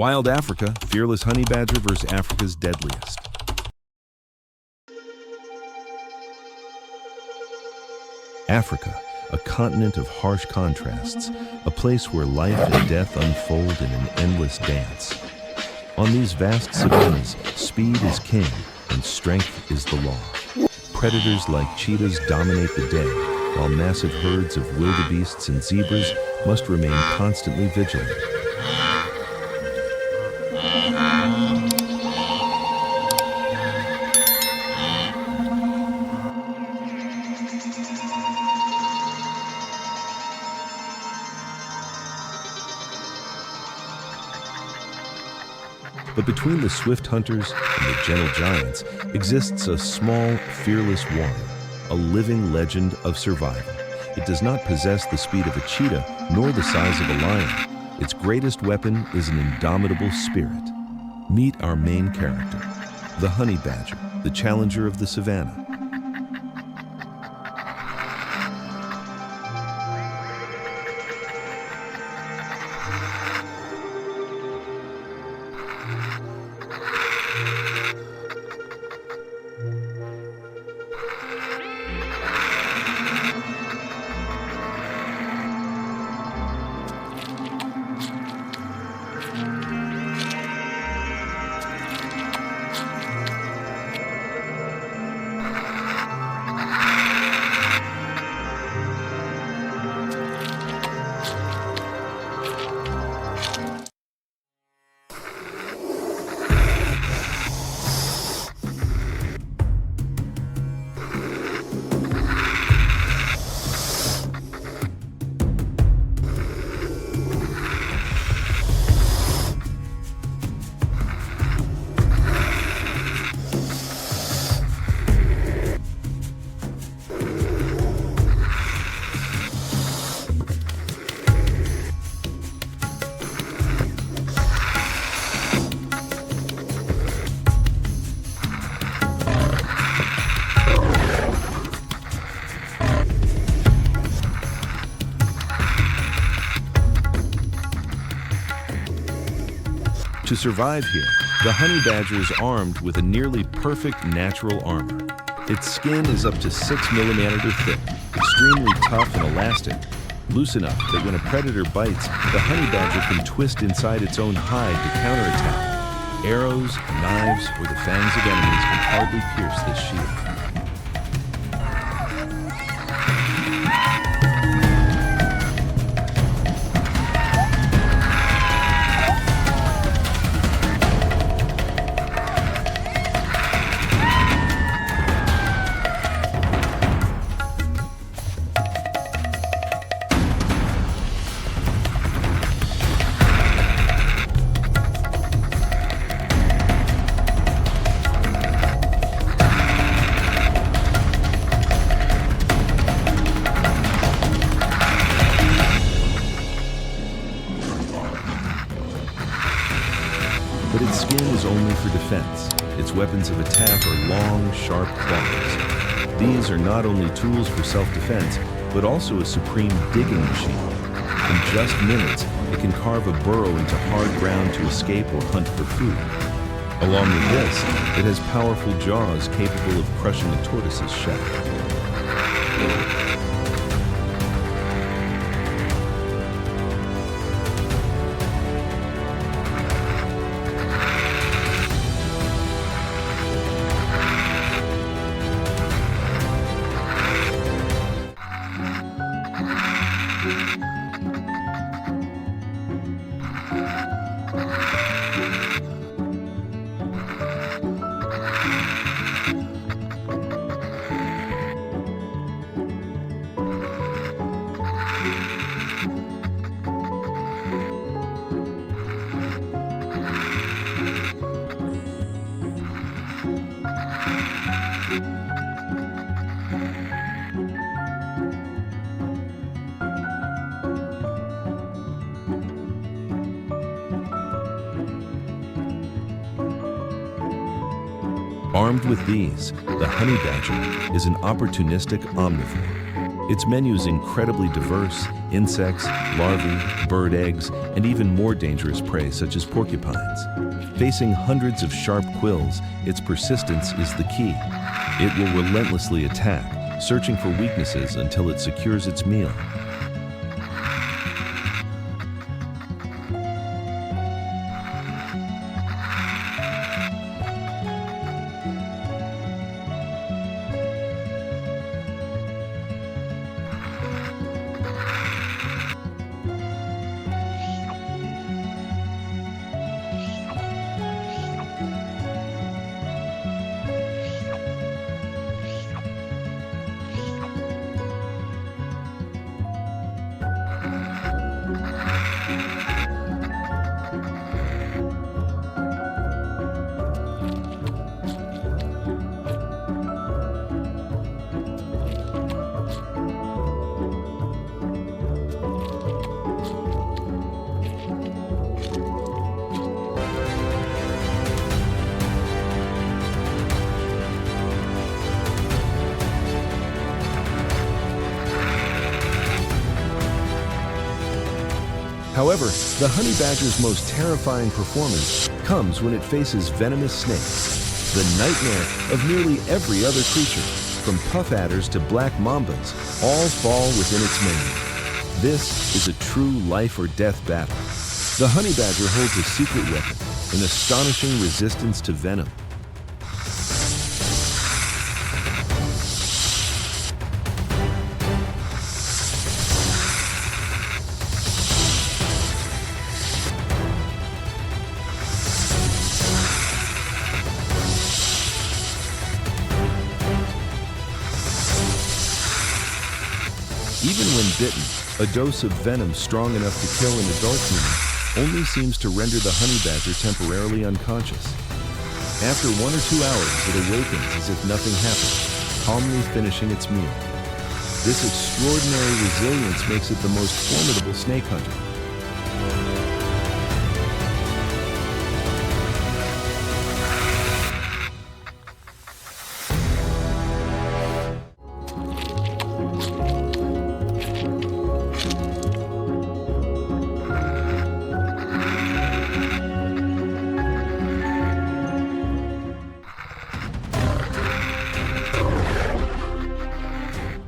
Wild Africa, fearless honey badger versus Africa's deadliest. Africa, a continent of harsh contrasts, a place where life and death unfold in an endless dance. On these vast savannas, speed is king and strength is the law. Predators like cheetahs dominate the day, while massive herds of wildebeests and zebras must remain constantly vigilant. But between the swift hunters and the gentle giants exists a small, fearless warrior, a living legend of survival. It does not possess the speed of a cheetah nor the size of a lion. Its greatest weapon is an indomitable spirit. Meet our main character, the honey badger, the challenger of the savannah. To survive here, the honey badger is armed with a nearly perfect natural armor. Its skin is up to 6 millimeters thick, extremely tough and elastic, loose enough that when a predator bites, the honey badger can twist inside its own hide to counterattack. Arrows, knives, or the fangs of enemies can hardly pierce this shield. But its skin is only for defense. Its weapons of attack are long, sharp claws. These are not only tools for self-defense, but also a supreme digging machine. In just minutes, it can carve a burrow into hard ground to escape or hunt for food. Along with this, it has powerful jaws capable of crushing a tortoise's shell. Armed with these, the honey badger is an opportunistic omnivore. Its menu is incredibly diverse: insects, larvae, bird eggs, and even more dangerous prey such as porcupines. Facing hundreds of sharp quills, its persistence is the key. It will relentlessly attack, searching for weaknesses until it secures its meal. However, the honey badger's most terrifying performance comes when it faces venomous snakes, the nightmare of nearly every other creature, from puff adders to black mambas, all fall within its menu. This is a true life or death battle. The honey badger holds a secret weapon, an astonishing resistance to venom. Even when bitten, a dose of venom strong enough to kill an adult human only seems to render the honey badger temporarily unconscious. After 1 or 2 hours, it awakens as if nothing happened, calmly finishing its meal. This extraordinary resilience makes it the most formidable snake hunter.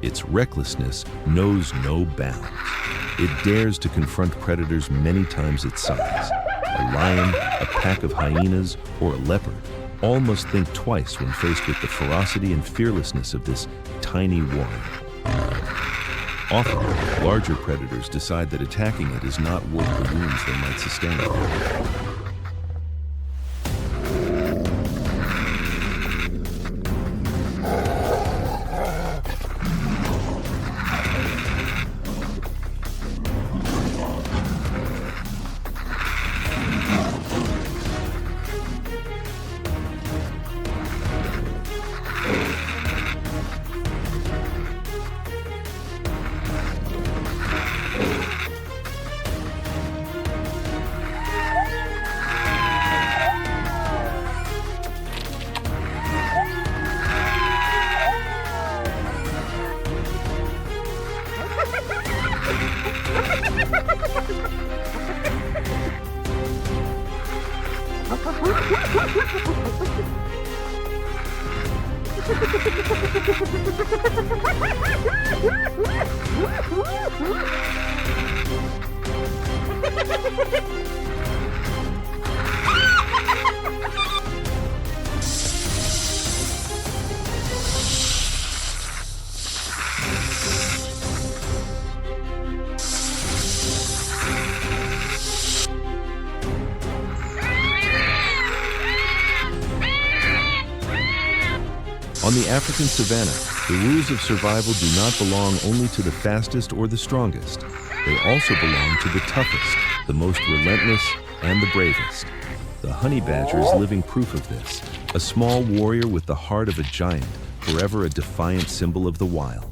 Its recklessness knows no bounds. It dares to confront predators many times its size. A lion, a pack of hyenas, or a leopard all must think twice when faced with the ferocity and fearlessness of this tiny warrior. Often, larger predators decide that attacking it is not worth the wounds they might sustain. On the African savanna, the rules of survival do not belong only to the fastest or the strongest. They also belong to the toughest, the most relentless, and the bravest. The honey badger is living proof of this, a small warrior with the heart of a giant, forever a defiant symbol of the wild.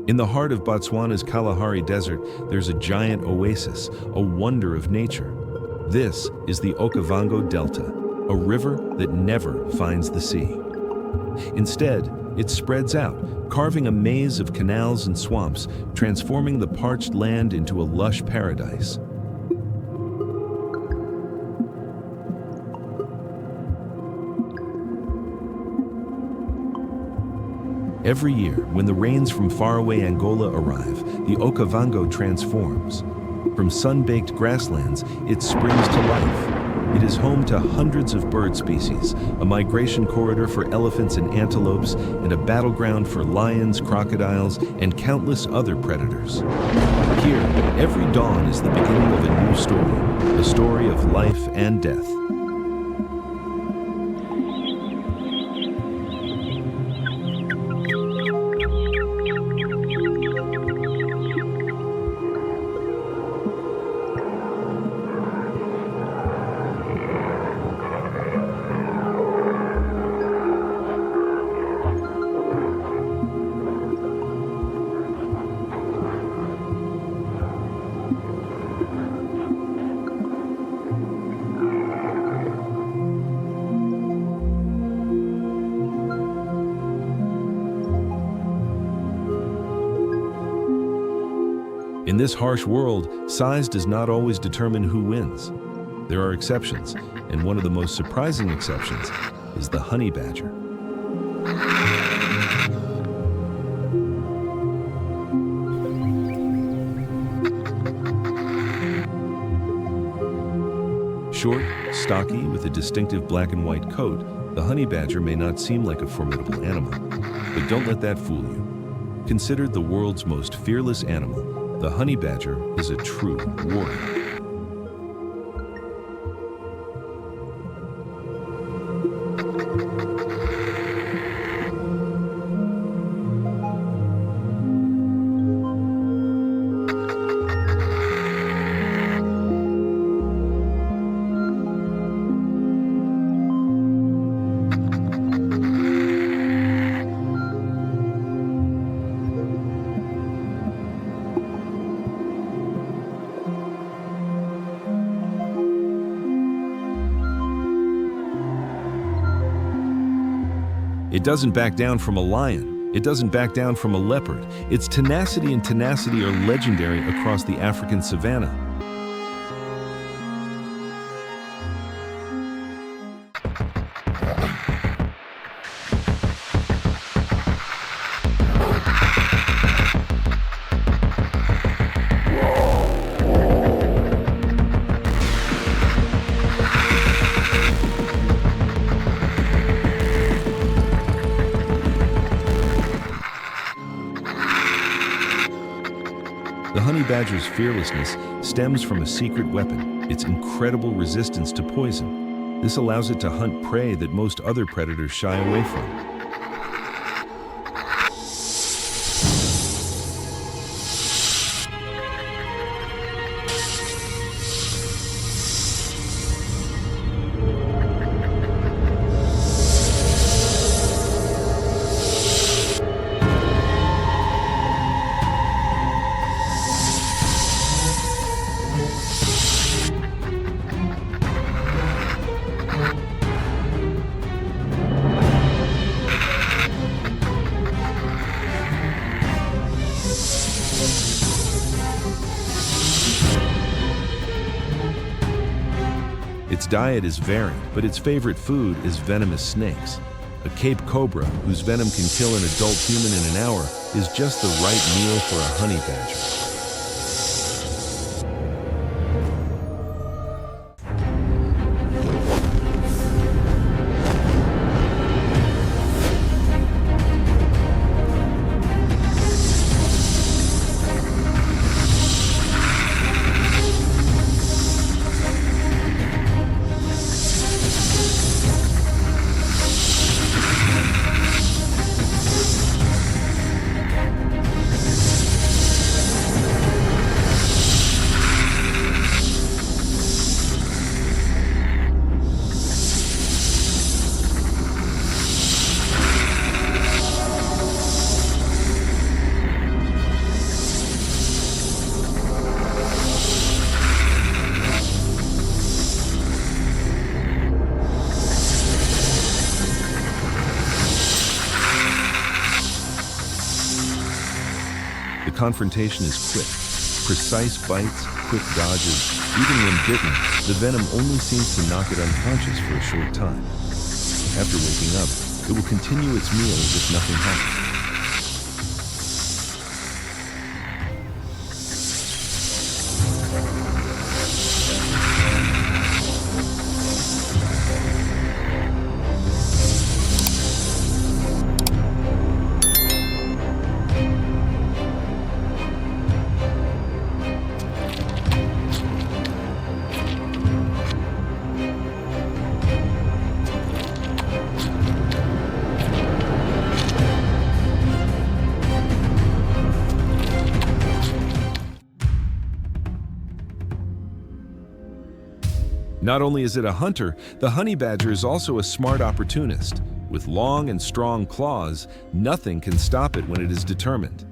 In the heart of Botswana's Kalahari Desert, there's a giant oasis, a wonder of nature. This is the Okavango Delta, a river that never finds the sea. Instead, it spreads out, carving a maze of canals and swamps, transforming the parched land into a lush paradise. Every year, when the rains from faraway Angola arrive, the Okavango transforms. From sun-baked grasslands, it springs to life. It is home to hundreds of bird species, a migration corridor for elephants and antelopes, and a battleground for lions, crocodiles, and countless other predators. Here, every dawn is the beginning of a new story, a story of life and death. In this harsh world, size does not always determine who wins. There are exceptions, and one of the most surprising exceptions is the honey badger. Short, stocky, with a distinctive black and white coat, the honey badger may not seem like a formidable animal, but don't let that fool you. Considered the world's most fearless animal, the honey badger is a true warrior. It doesn't back down from a lion. It doesn't back down from a leopard. Its tenacity and tenacity are legendary across the African savanna. The honey badger's fearlessness stems from a secret weapon, its incredible resistance to poison. This allows it to hunt prey that most other predators shy away from. Its diet is varied, but its favorite food is venomous snakes. A Cape cobra, whose venom can kill an adult human in an hour, is just the right meal for a honey badger. confrontation is quick. Precise bites, quick dodges. Even when bitten, the venom only seems to knock it unconscious for a short time. After waking up, it will continue its meal as if nothing happened. Not only is it a hunter, the honey badger is also a smart opportunist. With long and strong claws, nothing can stop it when it is determined.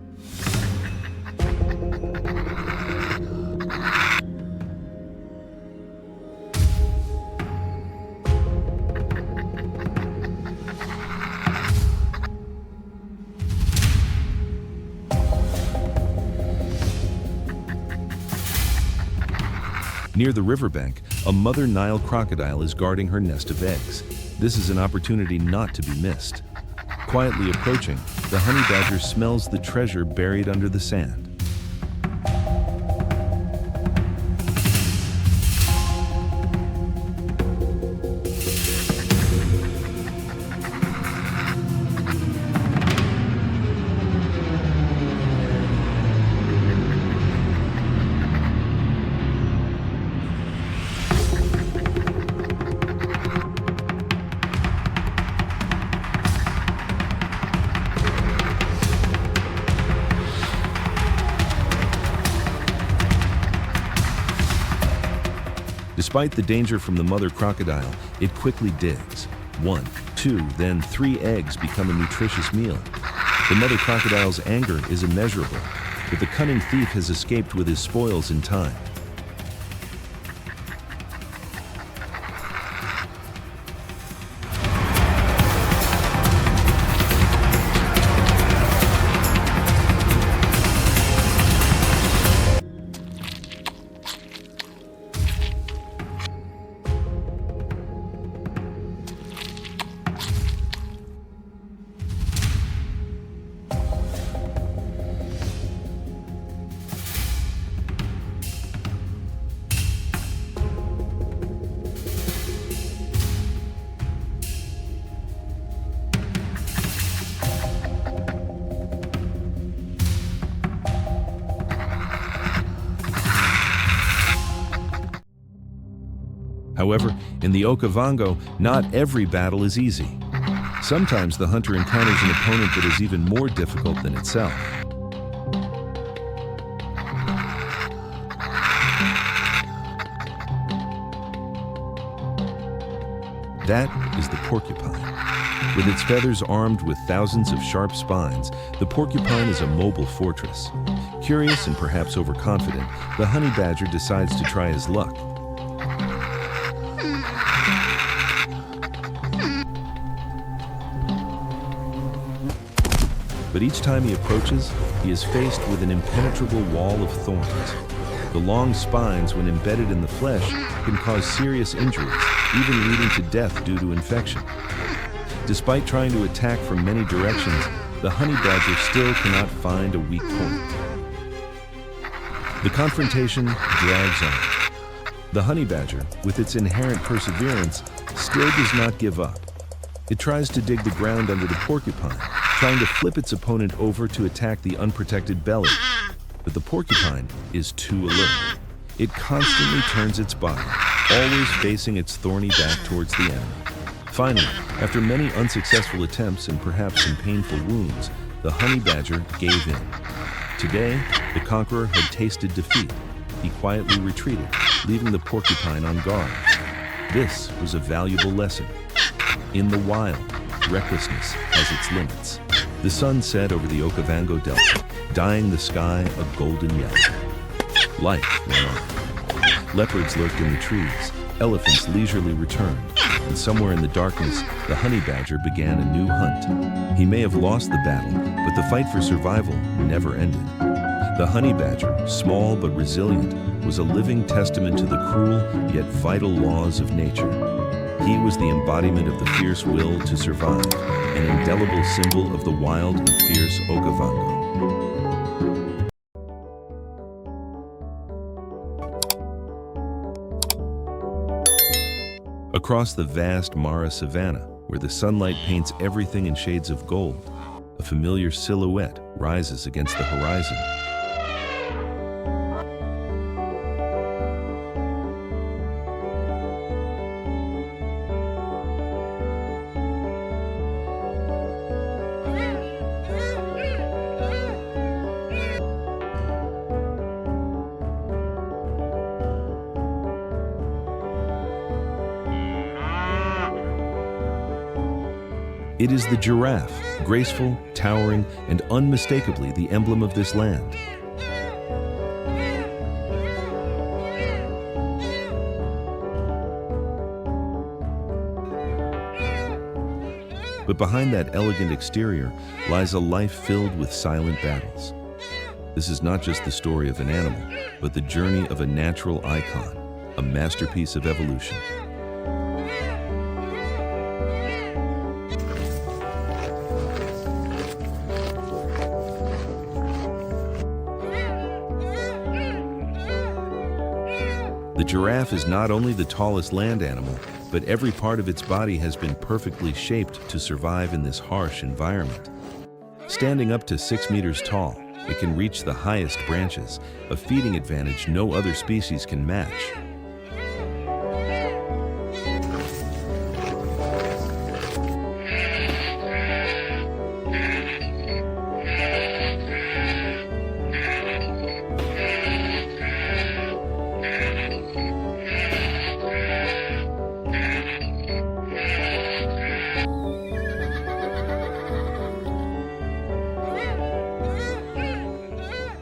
Near the riverbank, a mother Nile crocodile is guarding her nest of eggs. This is an opportunity not to be missed. Quietly approaching, the honey badger smells the treasure buried under the sand. Despite the danger from the mother crocodile, it quickly digs. 1, 2, then 3 eggs become a nutritious meal. The mother crocodile's anger is immeasurable, but the cunning thief has escaped with his spoils in time. However, in the Okavango, not every battle is easy. Sometimes the hunter encounters an opponent that is even more difficult than itself. That is the porcupine. With its feathers armed with thousands of sharp spines, the porcupine is a mobile fortress. Curious and perhaps overconfident, the honey badger decides to try his luck. But each time he approaches, he is faced with an impenetrable wall of thorns. The long spines, when embedded in the flesh, can cause serious injuries, even leading to death due to infection. Despite trying to attack from many directions, the honey badger still cannot find a weak point. The confrontation drags on. The honey badger, with its inherent perseverance, still does not give up. It tries to dig the ground under the porcupine, trying to flip its opponent over to attack the unprotected belly. But the porcupine is too alert. It constantly turns its body, always facing its thorny back towards the enemy. Finally, after many unsuccessful attempts and perhaps some painful wounds, the honey badger gave in. Today, the conqueror had tasted defeat. He quietly retreated, leaving the porcupine on guard. This was a valuable lesson. In the wild, recklessness has its limits. The sun set over the Okavango Delta, dyeing the sky a golden yellow. Life went on. Leopards lurked in the trees, elephants leisurely returned, and somewhere in the darkness, the honey badger began a new hunt. He may have lost the battle, but the fight for survival never ended. The honey badger, small but resilient, was a living testament to the cruel yet vital laws of nature. He was the embodiment of the fierce will to survive, an indelible symbol of the wild and fierce Okavango. Across the vast Mara savanna, where the sunlight paints everything in shades of gold, a familiar silhouette rises against the horizon. It is the giraffe, graceful, towering, and unmistakably the emblem of this land. But behind that elegant exterior lies a life filled with silent battles. This is not just the story of an animal, but the journey of a natural icon, a masterpiece of evolution. The giraffe is not only the tallest land animal, but every part of its body has been perfectly shaped to survive in this harsh environment. Standing up to 6 meters tall, it can reach the highest branches, a feeding advantage no other species can match.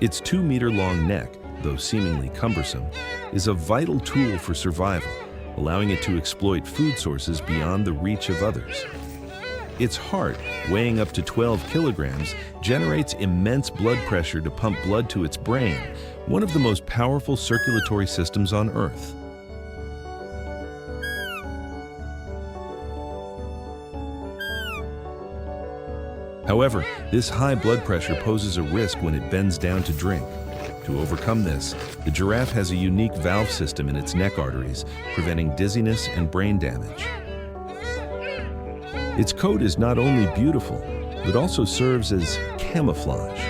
Its 2-meter-long neck, though seemingly cumbersome, is a vital tool for survival, allowing it to exploit food sources beyond the reach of others. Its heart, weighing up to 12 kilograms, generates immense blood pressure to pump blood to its brain, one of the most powerful circulatory systems on Earth. However, this high blood pressure poses a risk when it bends down to drink. To overcome this, the giraffe has a unique valve system in its neck arteries, preventing dizziness and brain damage. Its coat is not only beautiful, but also serves as camouflage.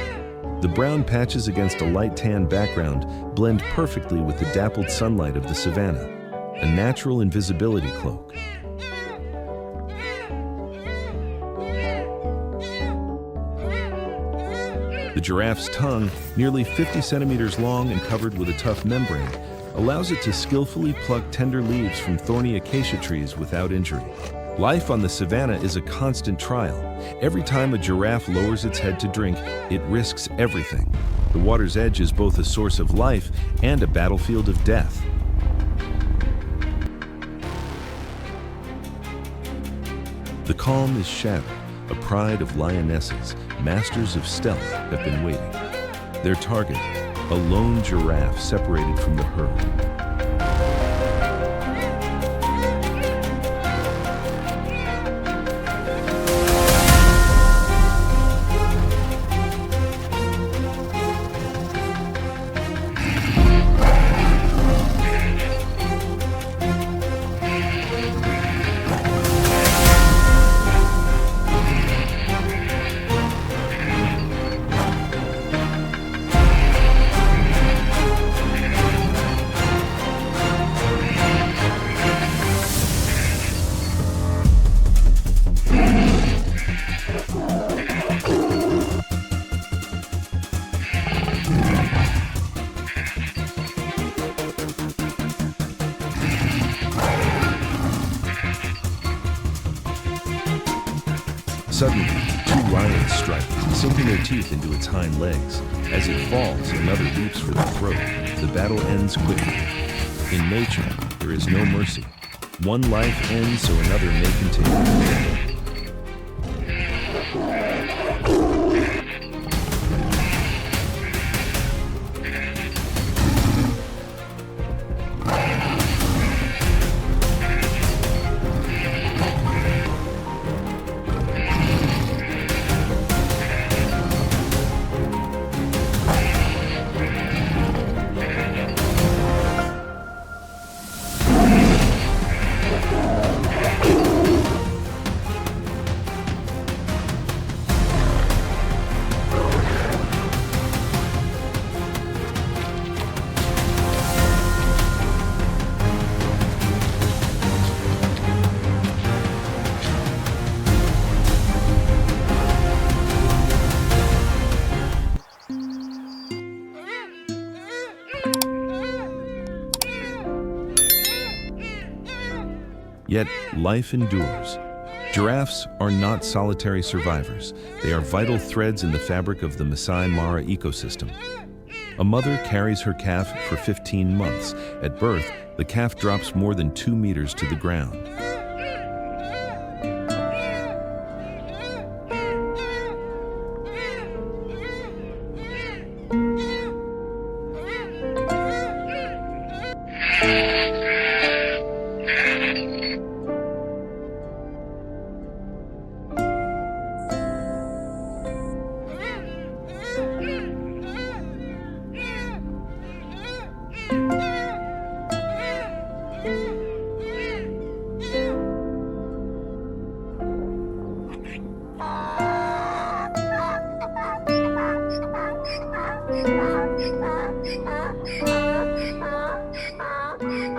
The brown patches against a light tan background blend perfectly with the dappled sunlight of the savanna, a natural invisibility cloak. The giraffe's tongue, nearly 50 centimeters long and covered with a tough membrane, allows it to skillfully pluck tender leaves from thorny acacia trees without injury. Life on the savanna is a constant trial. Every time a giraffe lowers its head to drink, it risks everything. The water's edge is both a source of life and a battlefield of death. The calm is shadow, a pride of lionesses, masters of stealth, have been waiting. Their target, a lone giraffe separated from the herd. Suddenly, 2 lions strike, sinking their teeth into its hind legs. As it falls, another leaps for the throat. The battle ends quickly. In nature, there is no mercy. One life ends so another may continue. Yet life endures. Giraffes are not solitary survivors. They are vital threads in the fabric of the Masai Mara ecosystem. A mother carries her calf for 15 months. At birth, the calf drops more than 2 meters to the ground.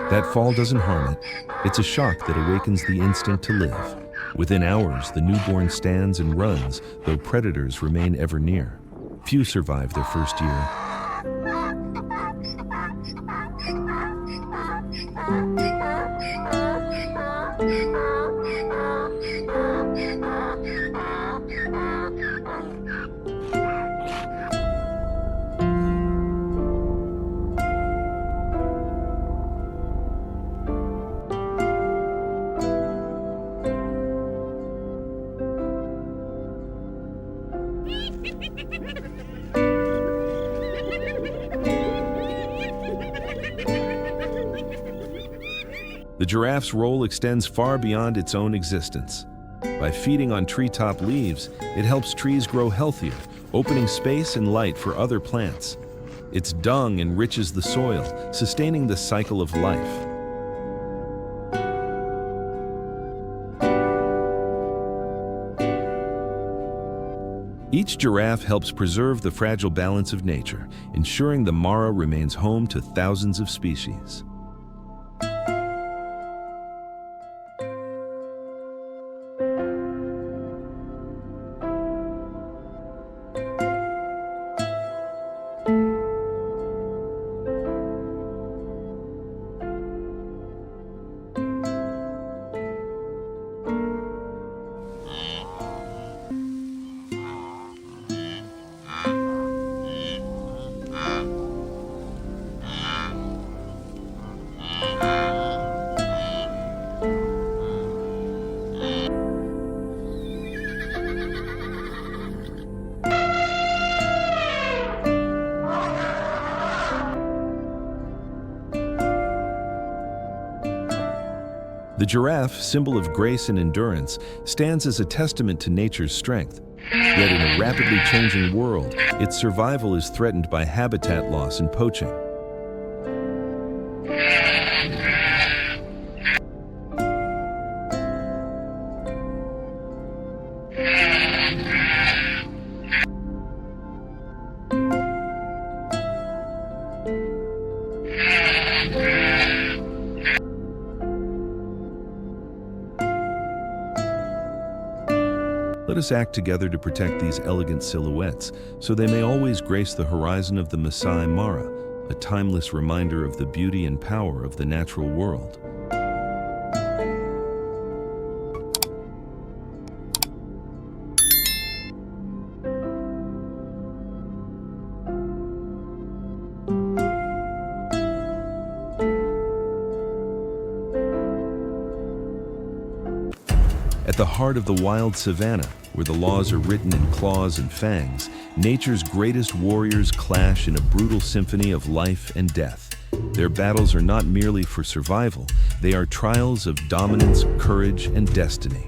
That fall doesn't harm it. It's a shock that awakens the instinct to live. Within hours, the newborn stands and runs, though predators remain ever near. Few survive their first year. The giraffe's role extends far beyond its own existence. By feeding on treetop leaves, it helps trees grow healthier, opening space and light for other plants. Its dung enriches the soil, sustaining the cycle of life. Each giraffe helps preserve the fragile balance of nature, ensuring the Mara remains home to thousands of species. The giraffe, symbol of grace and endurance, stands as a testament to nature's strength. Yet in a rapidly changing world, its survival is threatened by habitat loss and poaching. Let us act together to protect these elegant silhouettes, so they may always grace the horizon of the Masai Mara, a timeless reminder of the beauty and power of the natural world. At the heart of the wild savanna, where the laws are written in claws and fangs, nature's greatest warriors clash in a brutal symphony of life and death. Their battles are not merely for survival, they are trials of dominance, courage, and destiny.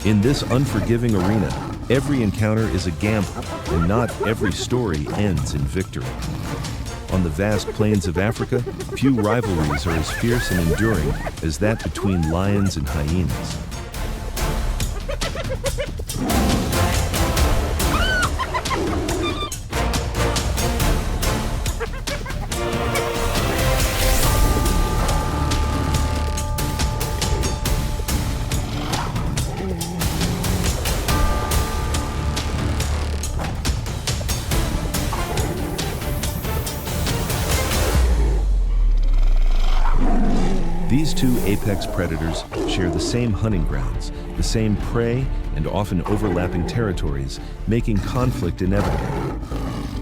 In this unforgiving arena, every encounter is a gamble, and not every story ends in victory. On the vast plains of Africa, few rivalries are as fierce and enduring as that between lions and hyenas. two apex predators share the same hunting grounds, the same prey, and often overlapping territories, making conflict inevitable.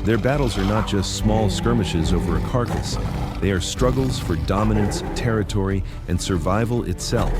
Their battles are not just small skirmishes over a carcass. They are struggles for dominance, territory, and survival itself.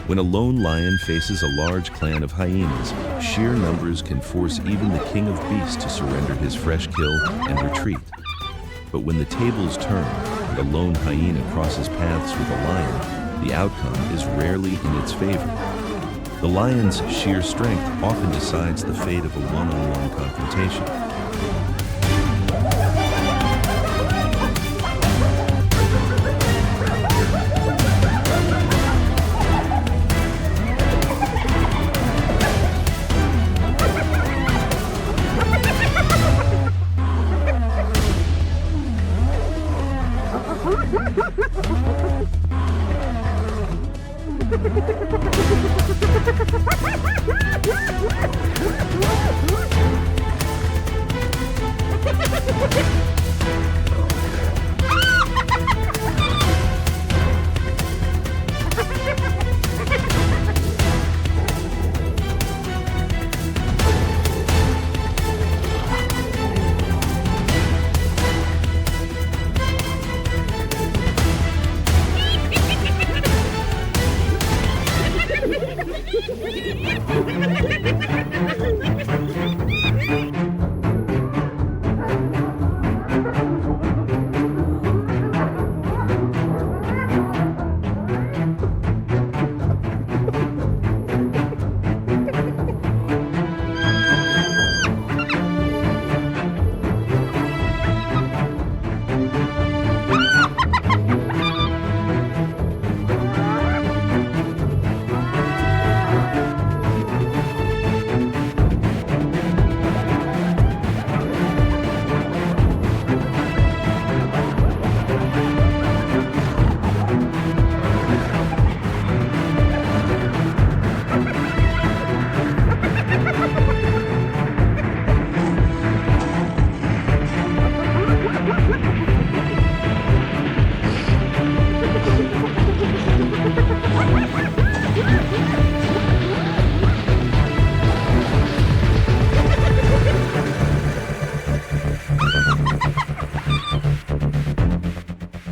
When a lone lion faces a large clan of hyenas, sheer numbers can force even the king of beasts to surrender his fresh kill and retreat. But when the tables turn and a lone hyena crosses paths with a lion, the outcome is rarely in its favor. The lion's sheer strength often decides the fate of a one-on-one confrontation.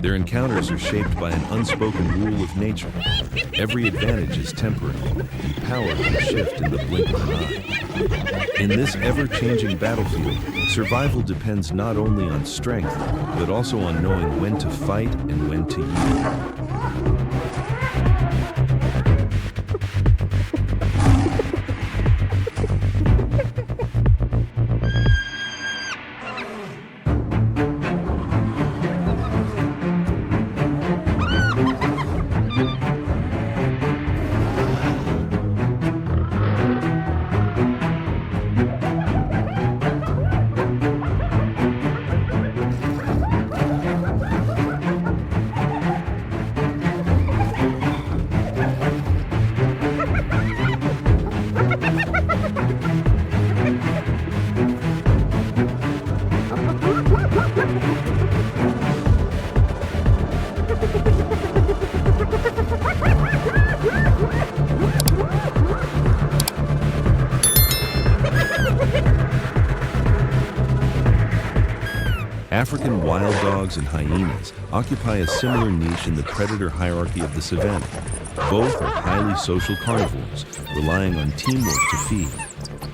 Their encounters are shaped by an unspoken rule of nature. Every advantage is temporary, and power can shift in the blink of an eye. In this ever-changing battlefield, survival depends not only on strength, but also on knowing when to fight and when to yield. African wild dogs and hyenas occupy a similar niche in the predator hierarchy of the savanna. Both are highly social carnivores, relying on teamwork to feed.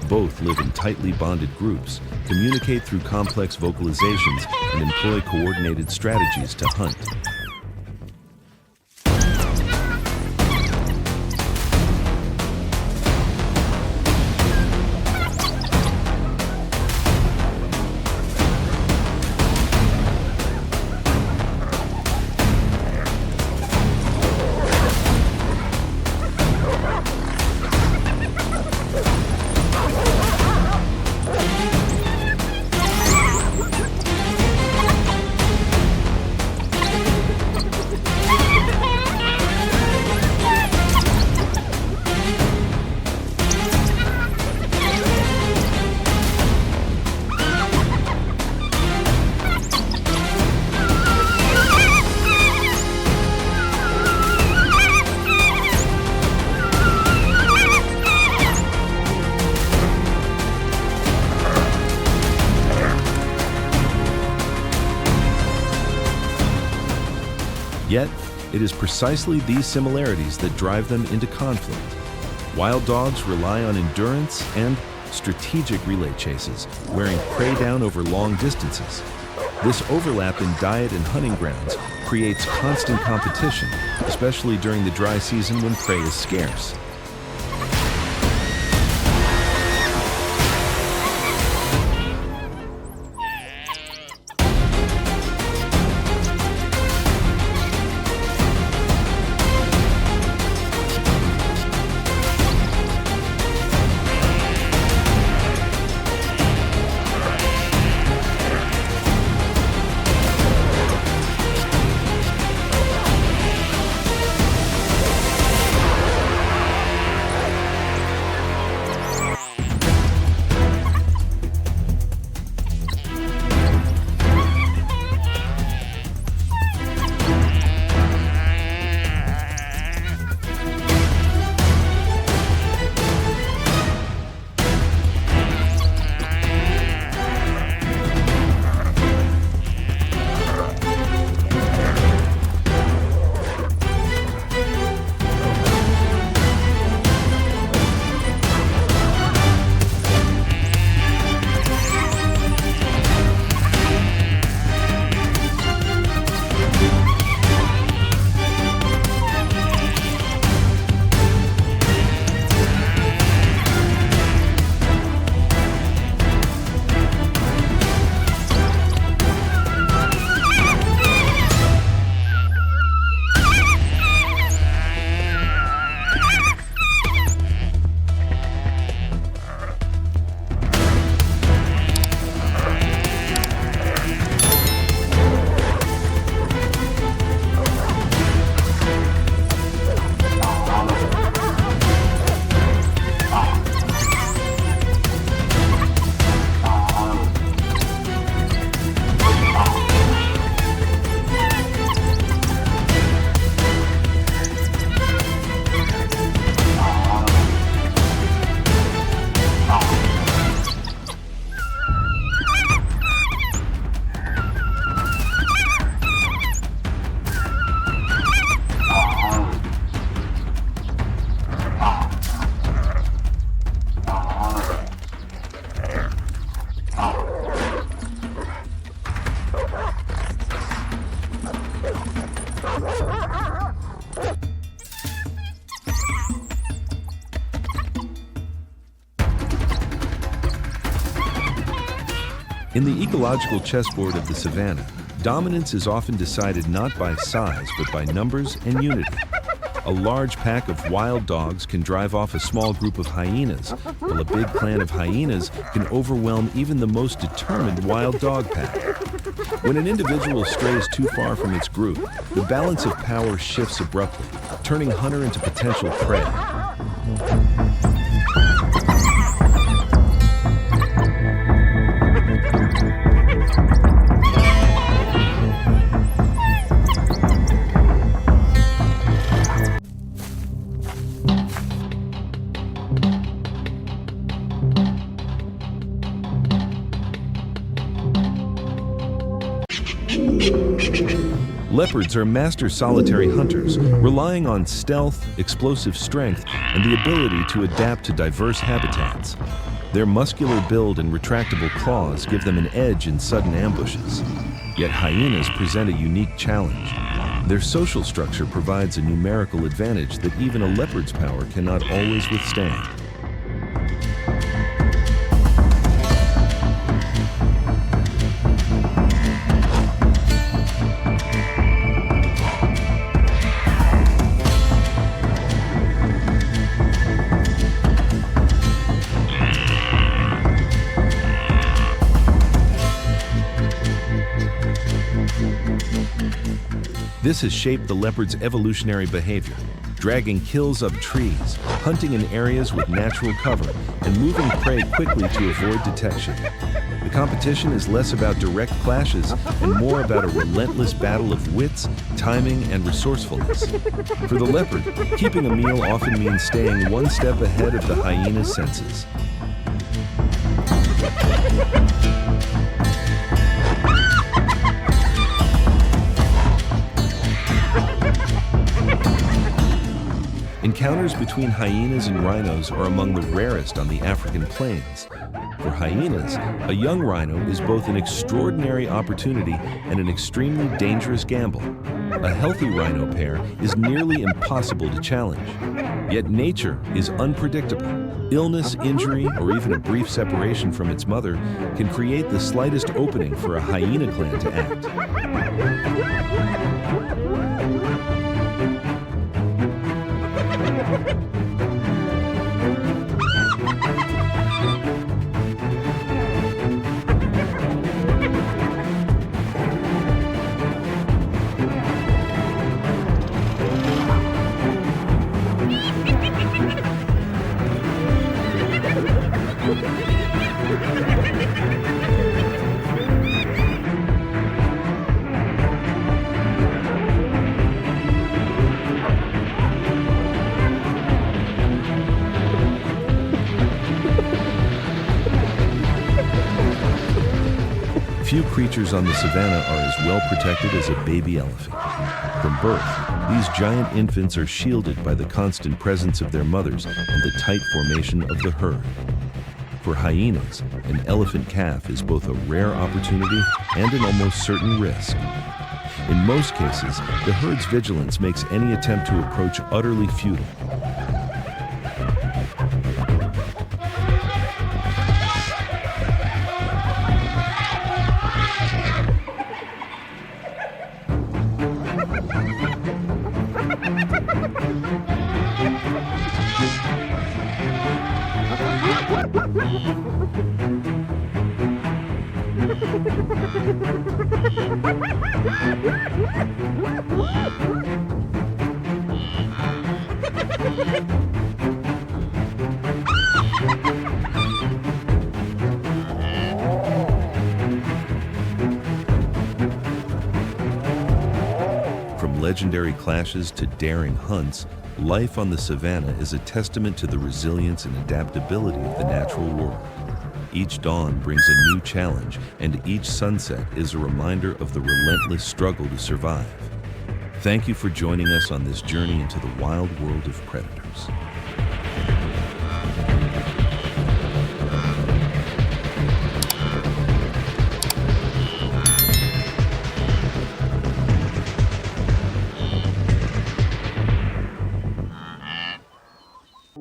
Both live in tightly bonded groups, communicate through complex vocalizations, and employ coordinated strategies to hunt. Yet, it is precisely these similarities that drive them into conflict. Wild dogs rely on endurance and strategic relay chases, wearing prey down over long distances. This overlap in diet and hunting grounds creates constant competition, especially during the dry season when prey is scarce. In the ecological chessboard of the savanna, dominance is often decided not by size but by numbers and unity. A large pack of wild dogs can drive off a small group of hyenas, while a big clan of hyenas can overwhelm even the most determined wild dog pack. When an individual strays too far from its group, the balance of power shifts abruptly, turning hunter into potential prey. Leopards are master solitary hunters, relying on stealth, explosive strength, and the ability to adapt to diverse habitats. Their muscular build and retractable claws give them an edge in sudden ambushes. Yet hyenas present a unique challenge. Their social structure provides a numerical advantage that even a leopard's power cannot always withstand. This has shaped the leopard's evolutionary behavior, dragging kills up trees, hunting in areas with natural cover, and moving prey quickly to avoid detection. The competition is less about direct clashes and more about a relentless battle of wits, timing, and resourcefulness. For the leopard, keeping a meal often means staying one step ahead of the hyena's senses. Encounters between hyenas and rhinos are among the rarest on the African plains. For hyenas, a young rhino is both an extraordinary opportunity and an extremely dangerous gamble. A healthy rhino pair is nearly impossible to challenge. Yet nature is unpredictable. Illness, injury, or even a brief separation from its mother can create the slightest opening for a hyena clan to act. Few creatures on the savanna are as well protected as a baby elephant. From birth, these giant infants are shielded by the constant presence of their mothers and the tight formation of the herd. For hyenas, an elephant calf is both a rare opportunity and an almost certain risk. In most cases, the herd's vigilance makes any attempt to approach utterly futile. From legendary clashes to daring hunts, life on the savanna is a testament to the resilience and adaptability of the natural world. Each dawn brings a new challenge, and each sunset is a reminder of the relentless struggle to survive. Thank you for joining us on this journey into the wild world of predators.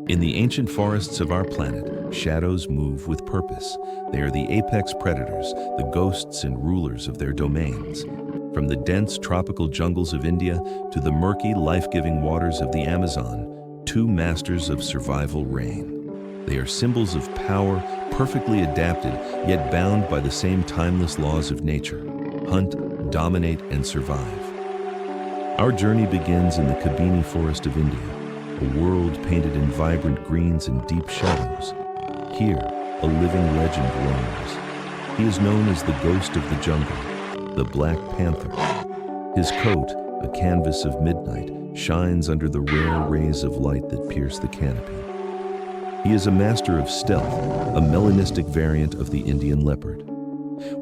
In the ancient forests of our planet, shadows move with purpose. They are the apex predators, the ghosts and rulers of their domains. From the dense tropical jungles of India to the murky, life-giving waters of the Amazon, two masters of survival reign. They are symbols of power, perfectly adapted, yet bound by the same timeless laws of nature. Hunt, dominate, and survive. Our journey begins in the Kabini forest of India, a world painted in vibrant greens and deep shadows. Here, a living legend roams. He is known as the ghost of the jungle, the Black Panther. His coat, a canvas of midnight, shines under the rare rays of light that pierce the canopy. He is a master of stealth, a melanistic variant of the Indian leopard.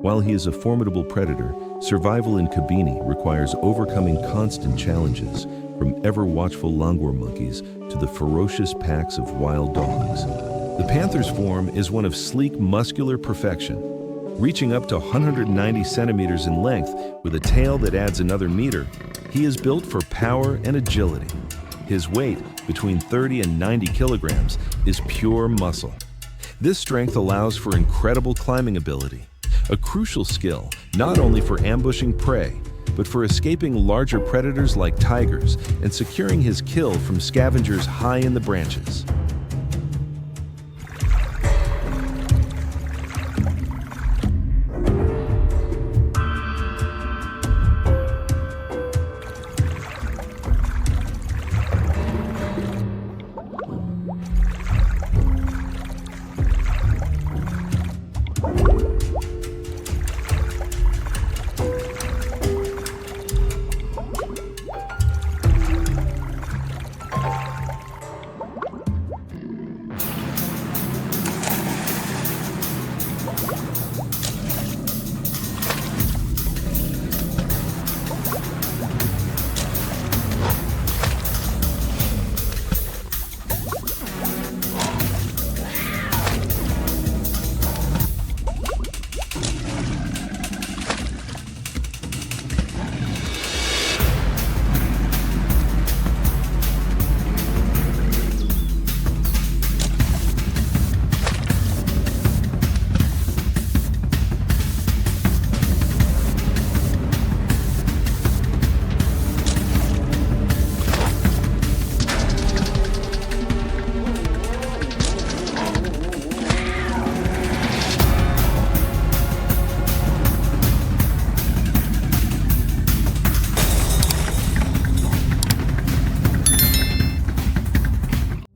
While he is a formidable predator, survival in Kabini requires overcoming constant challenges, from ever-watchful langur monkeys to the ferocious packs of wild dogs. The panther's form is one of sleek, muscular perfection, reaching up to 190 centimeters in length with a tail that adds another meter. He is built for power and agility. His weight, between 30 and 90 kilograms, is pure muscle. This strength allows for incredible climbing ability, a crucial skill not only for ambushing prey, but for escaping larger predators like tigers and securing his kill from scavengers high in the branches.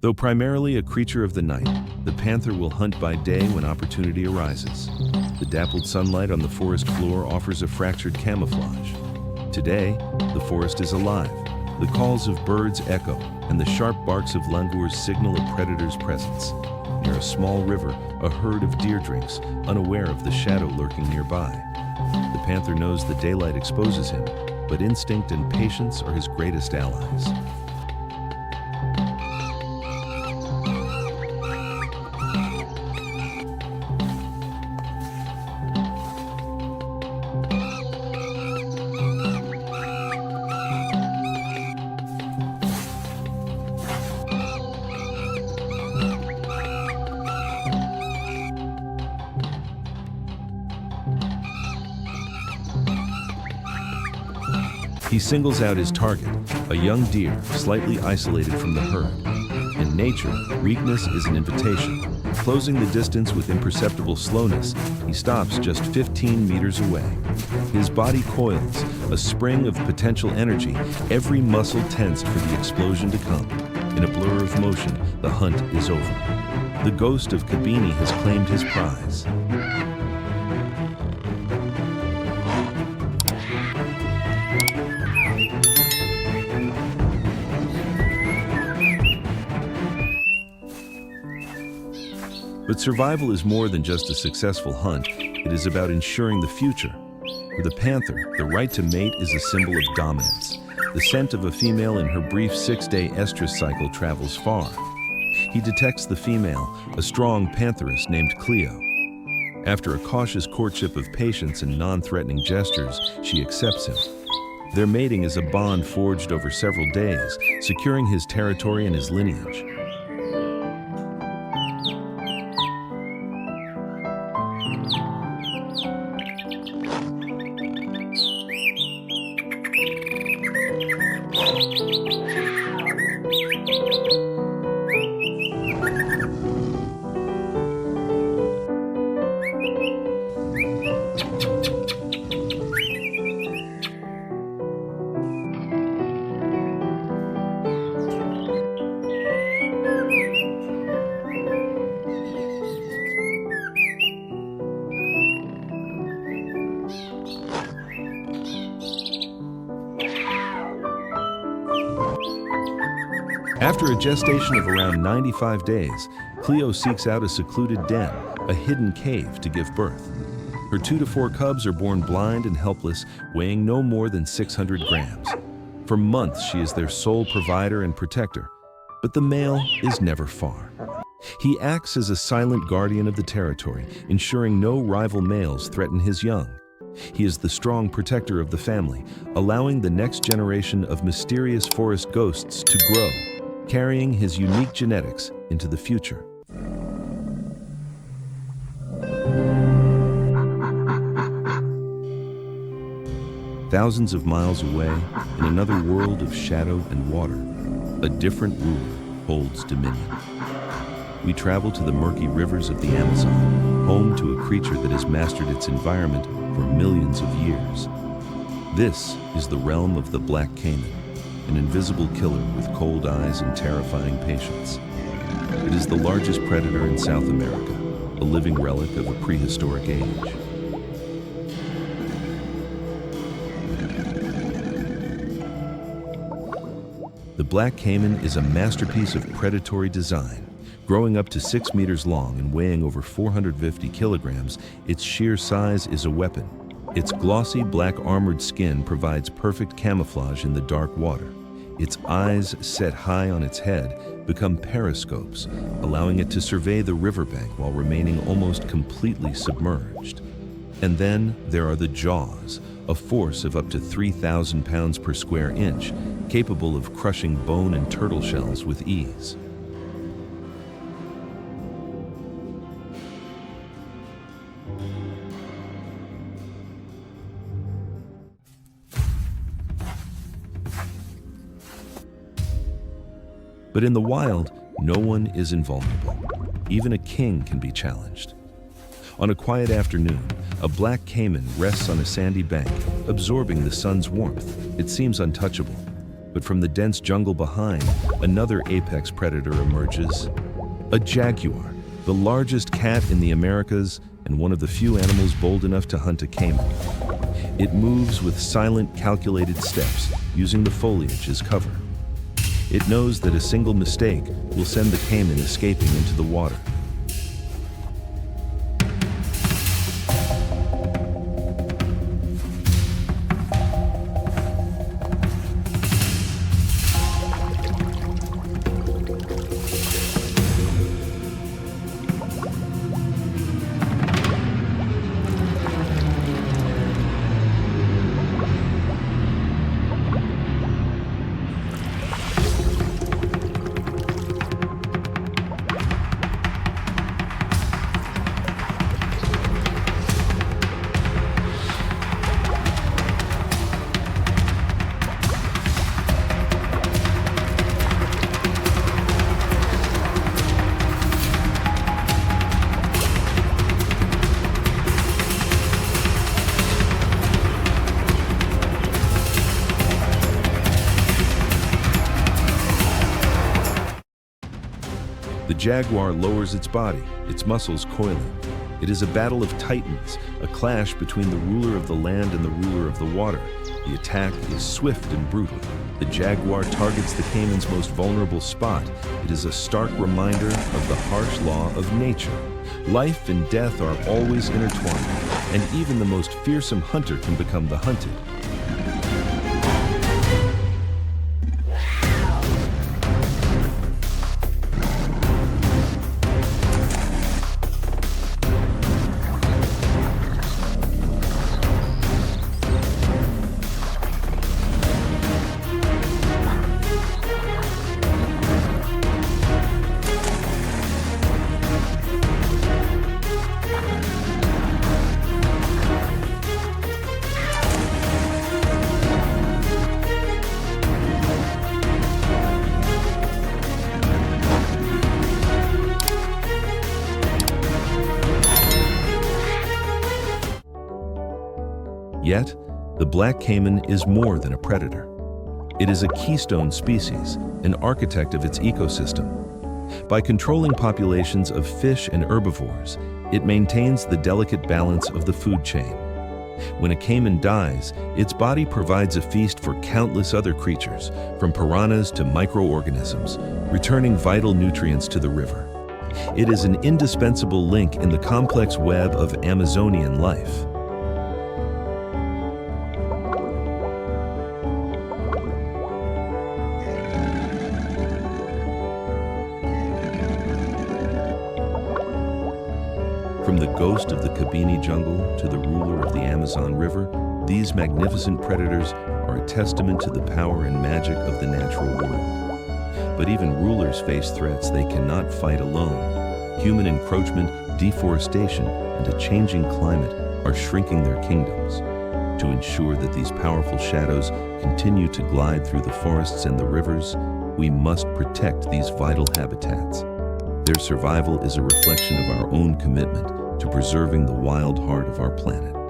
Though primarily a creature of the night, the panther will hunt by day when opportunity arises. The dappled sunlight on the forest floor offers a fractured camouflage. Today, the forest is alive. The calls of birds echo, and the sharp barks of langurs signal a predator's presence. Near a small river, a herd of deer drinks, unaware of the shadow lurking nearby. The panther knows the daylight exposes him, but instinct and patience are his greatest allies. He singles out his target, a young deer slightly isolated from the herd. In nature, weakness is an invitation. Closing the distance with imperceptible slowness, he stops just 15 meters away. His body coils, a spring of potential energy, every muscle tensed for the explosion to come. In a blur of motion, the hunt is over. The ghost of Kabini has claimed his prize. But survival is more than just a successful hunt. It is about ensuring the future. For the panther, the right to mate is a symbol of dominance. The scent of a female in her brief 6-day estrus cycle travels far. He detects the female, a strong pantheress named Cleo. After a cautious courtship of patience and non-threatening gestures, she accepts him. Their mating is a bond forged over several days, securing his territory and his lineage. After a gestation of around 95 days, Cleo seeks out a secluded den, a hidden cave, to give birth. Her 2 to 4 cubs are born blind and helpless, weighing no more than 600 grams. For months, she is their sole provider and protector, but the male is never far. He acts as a silent guardian of the territory, ensuring no rival males threaten his young. He is the strong protector of the family, allowing the next generation of mysterious forest ghosts to grow, carrying his unique genetics into the future. Thousands of miles away, in another world of shadow and water, a different ruler holds dominion. We travel to the murky rivers of the Amazon, home to a creature that has mastered its environment for millions of years. This is the realm of the black caiman, an invisible killer with cold eyes and terrifying patience. It is the largest predator in South America, a living relic of a prehistoric age. The black caiman is a masterpiece of predatory design. Growing up to 6 meters long and weighing over 450 kilograms, its sheer size is a weapon. Its glossy black armored skin provides perfect camouflage in the dark water. Its eyes, set high on its head, become periscopes, allowing it to survey the riverbank while remaining almost completely submerged. And then there are the jaws, a force of up to 3,000 pounds per square inch, capable of crushing bone and turtle shells with ease. But in the wild, no one is invulnerable. Even a king can be challenged. On a quiet afternoon, a black caiman rests on a sandy bank, absorbing the sun's warmth. It seems untouchable. But from the dense jungle behind, another apex predator emerges. A jaguar, the largest cat in the Americas and one of the few animals bold enough to hunt a caiman. It moves with silent, calculated steps, using the foliage as cover. It knows that a single mistake will send the caiman escaping into the water. The jaguar lowers its body, its muscles coiling. It is a battle of titans, a clash between the ruler of the land and the ruler of the water. The attack is swift and brutal. The jaguar targets the caiman's most vulnerable spot. It is a stark reminder of the harsh law of nature. Life and death are always intertwined, and even the most fearsome hunter can become the hunted. Yet, the black caiman is more than a predator. It is a keystone species, an architect of its ecosystem. By controlling populations of fish and herbivores, it maintains the delicate balance of the food chain. When a caiman dies, its body provides a feast for countless other creatures, from piranhas to microorganisms, returning vital nutrients to the river. It is an indispensable link in the complex web of Amazonian life. From the ghost of the Kabini jungle to the ruler of the Amazon River, these magnificent predators are a testament to the power and magic of the natural world. But even rulers face threats they cannot fight alone. Human encroachment, deforestation, and a changing climate are shrinking their kingdoms. To ensure that these powerful shadows continue to glide through the forests and the rivers, we must protect these vital habitats. Their survival is a reflection of our own commitment to preserving the wild heart of our planet.